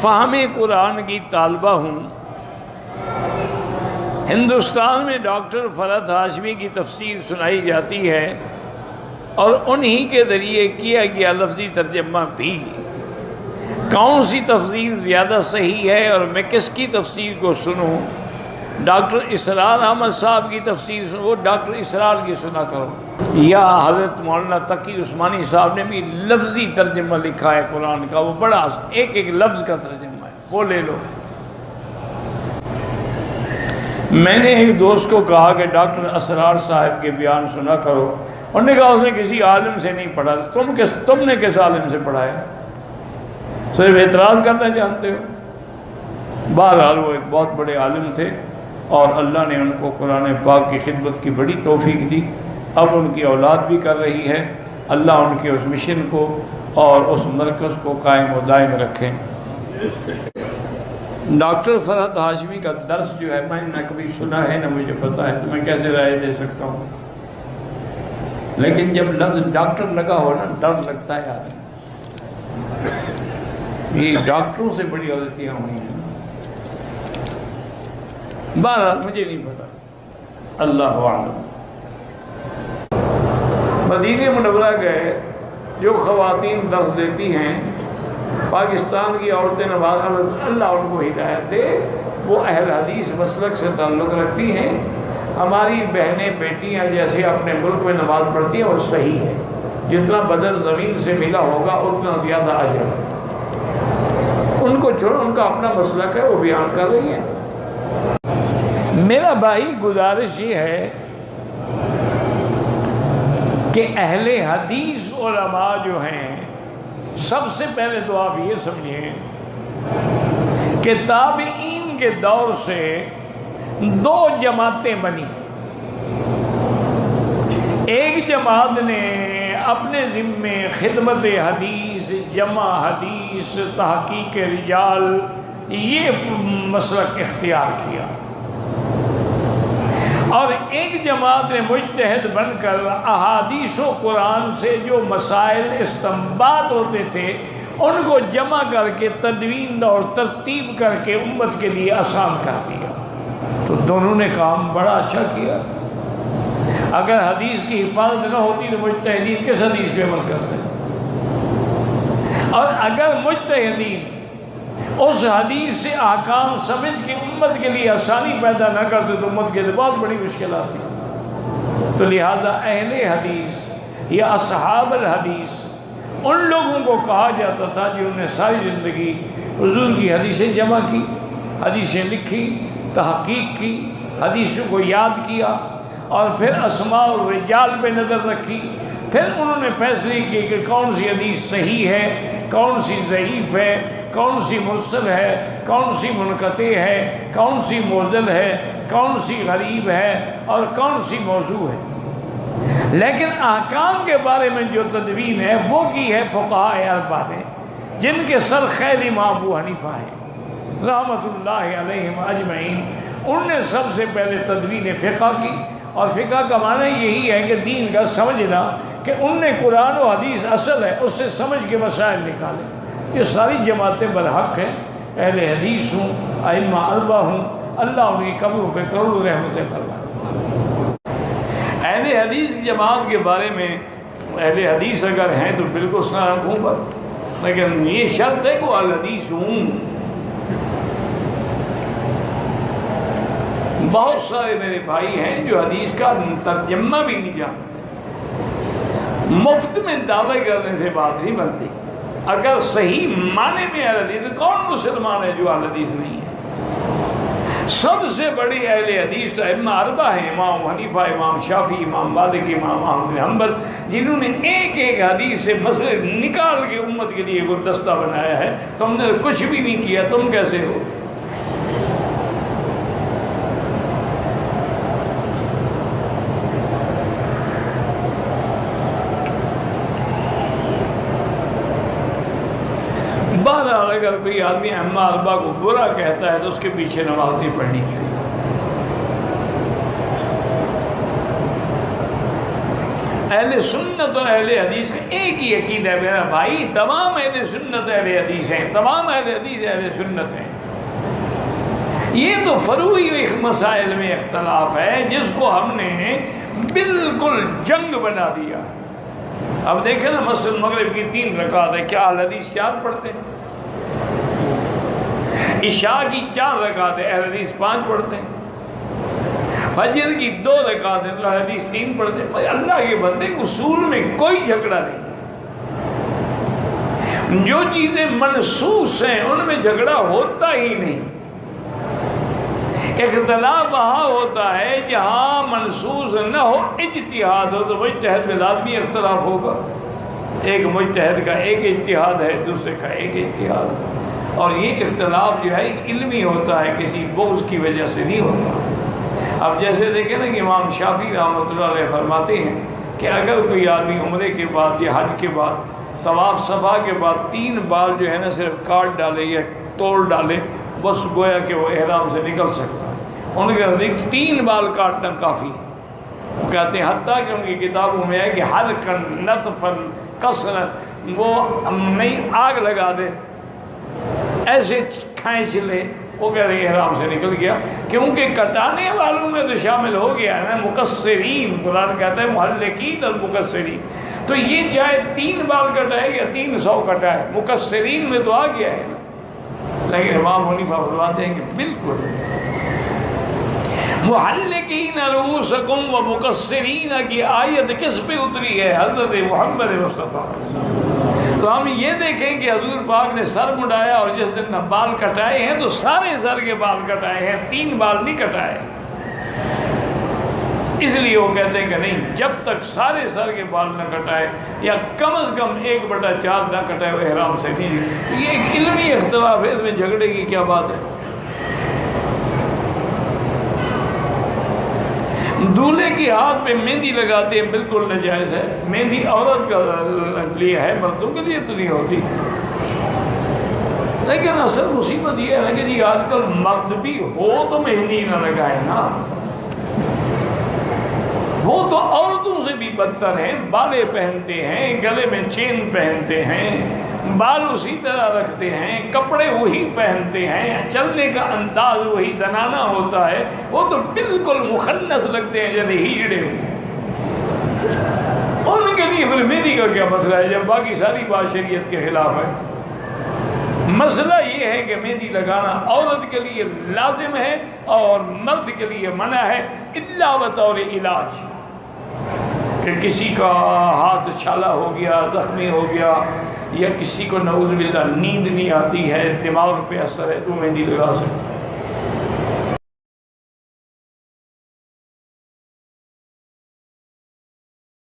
فہم قرآن کی طالبہ ہوں۔ ہندوستان میں ڈاکٹر فرحت ہاشمی کی تفسیر سنائی جاتی ہے اور انہی کے ذریعے کیا گیا لفظی ترجمہ بھی۔ کون سی تفسیر زیادہ صحیح ہے اور میں کس کی تفسیر کو سنوں؟ ڈاکٹر اسرار احمد صاحب کی تفسیر سنوں، وہ ڈاکٹر اسرار کی سنا کرو، یا حضرت مولانا تقی عثمانی صاحب نے بھی لفظی ترجمہ لکھا ہے قرآن کا، وہ بڑا ایک ایک لفظ کا ترجمہ ہے، وہ لے لو۔ میں نے ایک دوست کو کہا کہ ڈاکٹر اسرار صاحب کے بیان سنا کرو، انہوں نے کہا اس نے کسی عالم سے نہیں پڑھا۔ تم نے کس عالم سے پڑھا ہے؟ صرف اعتراض کرنا جانتے ہو۔ بہرحال وہ ایک بہت بڑے عالم تھے اور اللہ نے ان کو قرآن پاک کی خدمت کی بڑی توفیق دی۔ اب ان کی اولاد بھی کر رہی ہے۔ اللہ ان کے اس مشن کو اور اس مرکز کو قائم و دائم رکھیں۔ ڈاکٹر فرحت ہاشمی کا درس جو ہے میں نہ کبھی سنا ہے نہ مجھے پتہ ہے، تو میں کیسے رائے دے سکتا ہوں؟ لیکن جب لفظ ڈاکٹر لگا ہو نا، ڈر لگتا ہے آدمی۔ یہ ڈاکٹروں سے بڑی غلطیاں ہوئی ہیں۔ بہرحال مجھے نہیں پتا، اللہ اعلم۔ مدینہ منورہ گئے، جو خواتین درس دیتی ہیں، پاکستان کی عورتیں نماز، اللہ ان کو ہدایت دے، وہ اہل حدیث مسلک سے تعلق رکھتی ہیں۔ ہماری بہنیں بیٹیاں جیسے اپنے ملک میں نماز پڑھتی ہیں وہ صحیح ہے، جتنا بدل زمین سے ملا ہوگا اتنا زیادہ اجر۔ ان کو چھوڑو، ان کا اپنا مسلک ہے، وہ بیان کر رہی ہیں۔ میرا بھائی گزارش یہ ہے کہ اہل حدیث علماء جو ہیں، سب سے پہلے تو آپ یہ سمجھیں کہ تابعین کے دور سے دو جماعتیں بنی۔ ایک جماعت نے اپنے ذمے خدمت حدیث، جمع حدیث، تحقیق رجال، یہ مسلک اختیار کیا، اور ایک جماعت نے مجتہد بن کر احادیث و قرآن سے جو مسائل استنباط ہوتے تھے ان کو جمع کر کے تدوین اور ترتیب کر کے امت کے لیے آسان کر دیا۔ تو دونوں نے کام بڑا اچھا کیا۔ اگر حدیث کی حفاظت نہ ہوتی تو مجتہدین کس حدیث پہ عمل کرتے؟ اور اگر مجتہدین اس حدیث سے احکام سمجھ کے امت کے لیے آسانی پیدا نہ کرتے تو امت کے لیے بہت بڑی مشکلات تھی۔ تو لہذا اہل حدیث یا اصحاب الحدیث ان لوگوں کو کہا جاتا تھا جنہوں نے ساری زندگی حضور کی حدیثیں جمع کی، حدیثیں لکھی، تحقیق کی، حدیثوں کو یاد کیا، اور پھر اسماء الرجال پہ نظر رکھی۔ پھر انہوں نے فیصلے کیے کہ کون سی حدیث صحیح ہے، کون سی ضعیف ہے، کون سی مرسل ہے، کون سی منقطع ہے، کون سی معضل ہے، کون سی غریب ہے اور کون سی موضوع ہے۔ لیکن احکام کے بارے میں جو تدوین ہے وہ کی ہے فقہاء اربعہ نے، جن کے سر خیر امام ابو حنیفہ ہیں رحمۃ اللہ علیہم اجمعین۔ انہوں نے سب سے پہلے تدوین فقہ کی، اور فقہ کا معنی یہی ہے کہ دین کا سمجھنا، کہ ان نے قرآن و حدیث اصل ہے اس سے سمجھ کے مسائل نکالے۔ یہ ساری جماعتیں برحق ہیں، اہل حدیث ہوں، ائمہ اربعہ ہوں، اللہ ان کی قبروں پہ کروڑوں رحمتیں فرمائے۔ اہل حدیث کی جماعت کے بارے میں اہل حدیث اگر ہیں تو بالکل سنا رکھوں پر، لیکن یہ شرط ہے کہ وہ اہل حدیث ہوں۔ بہت سارے میرے بھائی ہیں جو حدیث کا ترجمہ بھی نہیں جانتے۔ مفت میں دعوی کرنے سے بات نہیں بنتی۔ اگر صحیح معنی میں اہل حدیث، کون مسلمان ہے جو اہل حدیث نہیں ہے؟ سب سے بڑی اہل حدیث تو ائمہ اربعہ ہیں، امام حنیفہ، امام شافعی، امام مالک، امام احمد بن حنبل، جنہوں نے ایک ایک حدیث سے مسئلے نکال کے امت کے لیے گلدستہ بنایا ہے۔ تم نے کچھ بھی نہیں کیا، تم کیسے ہو؟ بہرحال اگر کوئی آدمی ائمہ اربعہ کو برا کہتا ہے تو اس کے پیچھے نماز نہیں پڑھنی چاہیے۔ اہل سنت اور اہل حدیث کا ایک ہی عقیدہ ہے میرا بھائی، تمام اہل سنت اہل حدیث ہیں، تمام اہل حدیث اہل سنت ہیں۔ یہ تو فروعی مسائل میں اختلاف ہے جس کو ہم نے بالکل جنگ بنا دیا۔ اب دیکھیں نا، مثلا مغرب کی 3 رکعت ہے، کیا اہل حدیث 4 پڑھتے ہیں؟ عشاء کی 4 رکعت ہے، اہل حدیث 5 پڑھتے ہیں۔ فجر کی 2 رکعت ہے، اہل حدیث 3 پڑھتے ہیں۔ بھائی اللہ کے بندے، اصول میں کوئی جھگڑا نہیں ہے، جو چیزیں منسوس ہیں ان میں جھگڑا ہوتا ہی نہیں۔ اختلاف وہاں ہوتا ہے جہاں منسوس نہ ہو، اجتہاد ہو، تو مجتہد میں لازمی اختلاف ہوگا۔ ایک مجتہد کا ایک اجتہاد ہے، دوسرے کا ایک اجتہاد ہے، اور یہ اختلاف جو ہے علمی ہوتا ہے، کسی بغض کی وجہ سے نہیں ہوتا۔ اب جیسے دیکھیں نا کہ امام شافعی رحمۃ اللہ علیہ فرماتے ہیں کہ اگر کوئی آدمی عمرے کے بعد یا حج کے بعد طواف صفا کے بعد 3 بال جو ہے نا صرف کاٹ ڈالے یا توڑ ڈالے، بس گویا کہ وہ احرام سے نکل سکتا ہے۔ ان کے نزدیک 3 بال کاٹنا کافی ہے۔ وہ کہتے ہیں حتیٰ کہ ان کی کتابوں میں ہے کہ حلقاً نطفاً قصراً، وہ نہیں آگ لگا دے، ایسے کھینچ لے، وہ کہہ رہے احرام سے نکل گیا، کیونکہ کٹانے والوں میں تو شامل ہو گیا نا مقصرین۔ قرآن کہتا ہے محلقین اور مقصرین، تو یہ چاہے 3 بال کٹائے یا 300 کٹائے، مقصرین میں تو آ گیا ہے نا۔ لیکن امام حنیفہ فرماتے ہیں کہ بالکل محلقین رؤوسکم و مقصرین کی آیت کس پہ اتری ہے؟ حضرت محمد مصطفیٰ۔ تو ہم یہ دیکھیں کہ حضور پاک نے سر مڈایا اور جس دن بال کٹائے ہیں تو سارے سر کے بال کٹائے ہیں، 3 بال نہیں کٹائے۔ اس لیے وہ کہتے ہیں کہ نہیں، جب تک سارے سر کے بال نہ کٹائے یا کم از کم 1/4 نہ کٹائے وہ احرام سے نہیں۔ یہ ایک علمی اختلاف ہے، اس میں جھگڑے کی کیا بات ہے؟ دولہے کے ہاتھ پہ مہندی لگاتے ہیں، بالکل ناجائز ہے۔ مہندی عورت کا لیے ہے، مردوں کے لیے تو نہیں ہوتی۔ لیکن اصل مصیبت یہ ہے کہ جی آج کل مرد بھی ہو تو مہندی نہ لگائے نا، وہ تو عورتوں سے بھی بدتر ہیں، بالے پہنتے ہیں، گلے میں چین پہنتے ہیں، بال اسی طرح رکھتے ہیں، کپڑے وہی پہنتے ہیں، چلنے کا انداز وہی زنانہ ہوتا ہے، وہ تو بالکل مخنث لگتے ہیں جیسے ہیجڑے ہوئے۔ ان کے لیے پھر مہندی کا کیا مسئلہ ہے جب باقی ساری بات شریعت کے خلاف ہے؟ مسئلہ یہ ہے کہ مہندی لگانا عورت کے لیے لازم ہے اور مرد کے لیے منع ہے، الا بطور علاج، کہ کسی کا ہاتھ چھالا ہو گیا، زخمی ہو گیا، یا کسی کو نعوذ باللہ نیند نہیں آتی ہے، دماغ پہ اثر ہے، تو مہندی لگا سکتا ہے۔